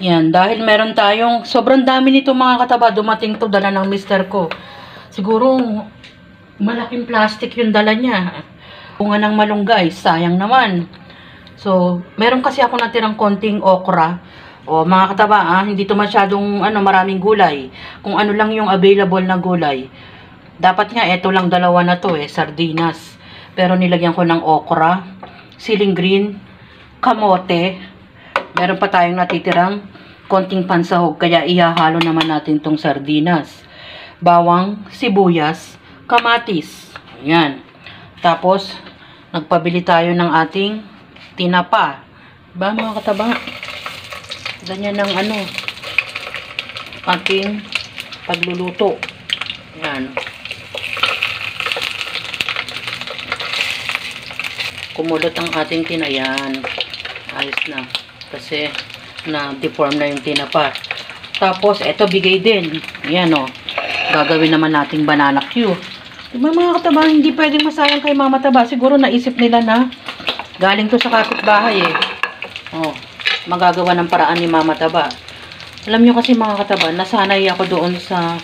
Yan, dahil meron tayong, sobrang dami nito mga kataba, dumating to, dala ng mister ko. Siguro, malaking plastic yung dala niya. Bunga ng malunggay, sayang naman. So, meron kasi ako natirang konting okra. O mga kataba, hindi to masyadong maraming gulay. Kung ano lang yung available na gulay. Dapat nga, eto lang dalawa na to sardinas. Pero nilagyan ko ng okra, siling green, kamote. Meron pa tayong natitirang konting pansahog, kaya ihahalo naman natin tong sardinas. Bawang, sibuyas, kamatis. Yan. Tapos, nagpabili tayo ng ating tinapa. Ba mga kataba? Ganyan ng ating pagluluto. Yan. Kumulot ang ating tinayan. Ayos na. Kasi, na-deform na yung tinapa. Tapos, eto bigay din. Yan gagawin naman nating banana Q. Diba mga kataba, hindi pwedeng masayang kay mama taba. Siguro naisip nila na galing to sa kapitbahay magagawa ng paraan ni mama taba. Alam nyo kasi mga kataba, nasanay ako doon sa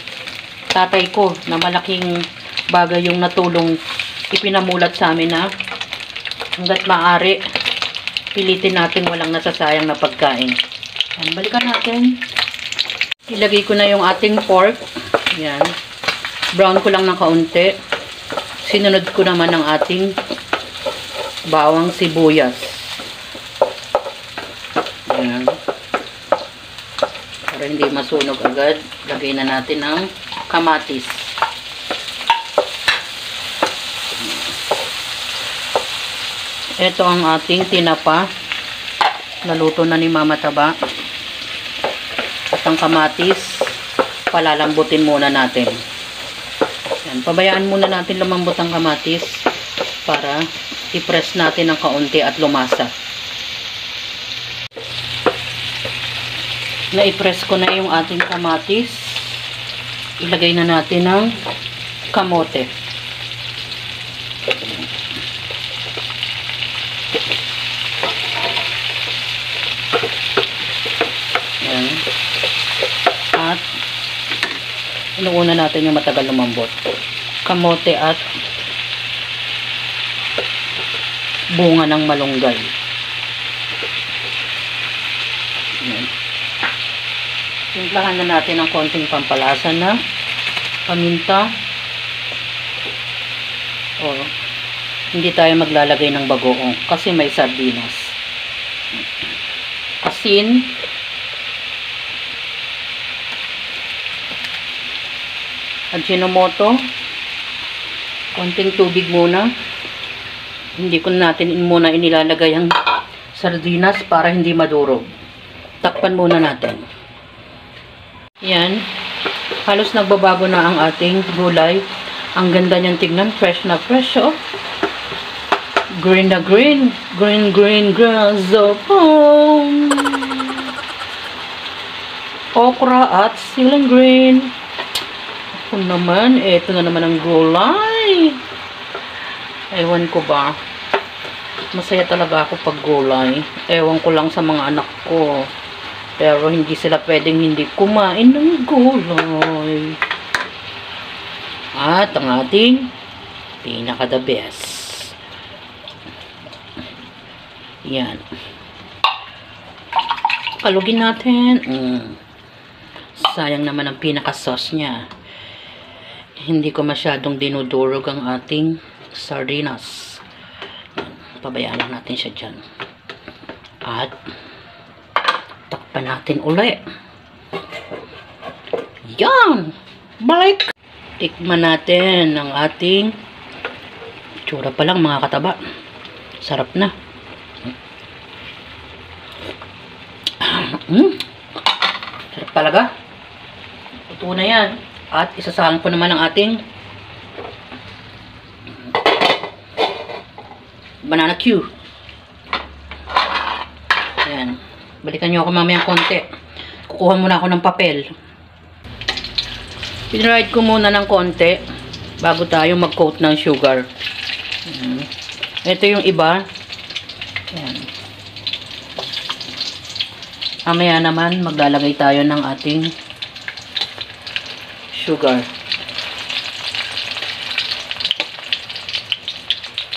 tatay ko na malaking bagay yung natulong ipinamulat sa amin na hanggat maaari pilitin natin walang nasasayang na pagkain. Balikan natin. Ilagay ko na yung ating pork. Yan. Brown ko lang ng kaunti. Sinunod ko naman ang ating bawang sibuyas. Yan. Para hindi masunog agad, lagay na natin ang kamatis. Ito ang ating tinapa. Naluto na ni mama taba. At ang kamatis, palalambutin muna natin. Yan, pabayaan muna natin lumambot ang kamatis para i-press natin ng kaunti at lumasa. Na-i-press ko na yung ating kamatis. Ilagay na natin ang kamote. Yan. At inuuna natin yung matagal lumambot. Kamote at bunga ng malunggay. Yan. Timplahan na natin ng konting pampalasa na paminta. Hindi tayo maglalagay ng bagoong kasi may sardinas. Asin. Ajinomoto. Konting tubig muna. Hindi ko natin muna inilalagay ang sardinas para hindi madurog. Takpan muna natin. Yan. Halos nagbabago na ang ating gulay. Ang ganda niyang tignan. Fresh na fresh, Green na green. Green, green, grass of home. Okra at siling green. Ako naman, eto na naman ang gulay. Ewan ko ba. Masaya talaga ako pag gulay. Ewan ko lang sa mga anak ko. Pero hindi sila pwedeng hindi kumain ng gulay. At ang ating pinaka the best. Yan. Kalugin natin. Sayang naman ang pinaka sauce niya. Hindi ko masyadong dinudurog ang ating sardinas. Pabayaan lang natin siya dyan. At takpan natin uli. Yan! Balik! Tikman natin ang ating tsura pa lang mga kataba. Sarap na. Sarap talaga. Ito na yan. At isasahang ko naman ang ating banana Q. Ayan. Balikan nyo ako mamaya konti. Kukuha muna ako ng papel. Pinride ko muna ng konti bago tayo mag-coat ng sugar. Ito yung iba. Ayan. Mamaya naman, maglalagay tayo ng ating sugar.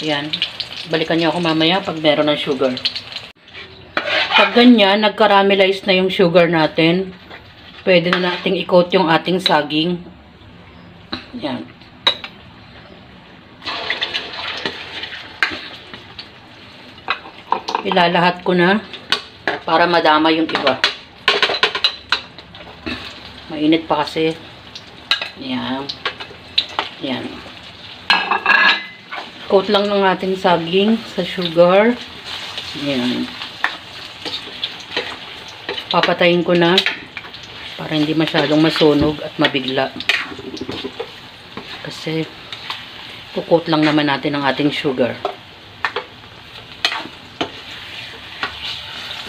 Yan. Balikan niyo ako mamaya pag meron ng sugar. Pag ganyan, nag-caramelize na yung sugar natin, pwede na nating i-coat yung ating saging. Yan. Ilalahat ko na para madama yung iba. Mainit pa kasi. Yan. Yan. Coat lang ng ating saging sa sugar. Yan. Papatayin ko na para hindi masyadong masunog at mabigla. Kasi kukot lang naman natin ang ating sugar.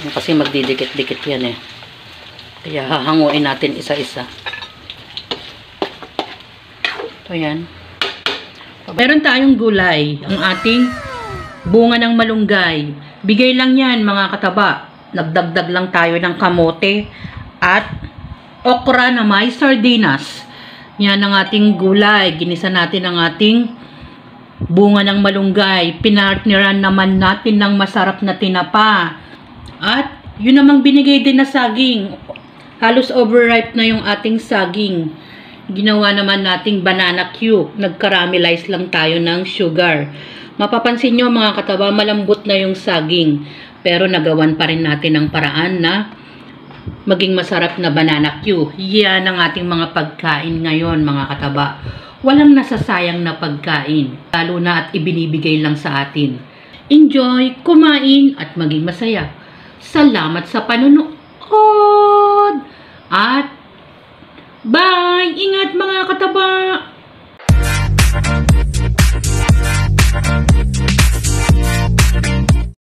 Kasi magdidikit-dikit yan eh. Kaya hahanguin natin isa-isa. Ito yan. Meron tayong gulay. Ang ating bunga ng malunggay. Bigay lang yan mga kataba. Nagdagdag lang tayo ng kamote at okra na may sardinas. Yan ang ating gulay. Ginisa natin ang ating bunga ng malunggay. Pinartneran naman natin ng masarap na tinapa. At yun namang binigay din na saging. Halos overripe na yung ating saging. Ginawa naman nating banana cube. Nag-caramelize lang tayo ng sugar. Mapapansin nyo mga kataba, malambot na yung saging. Pero nagawan pa rin natin ang paraan na maging masarap na banana cube. Yan ang ating mga pagkain ngayon mga kataba. Walang nasasayang na pagkain. Lalo na at ibinibigay lang sa atin. Enjoy, kumain at maging masaya. Salamat sa panunood. At bye! Ingat mga kataba!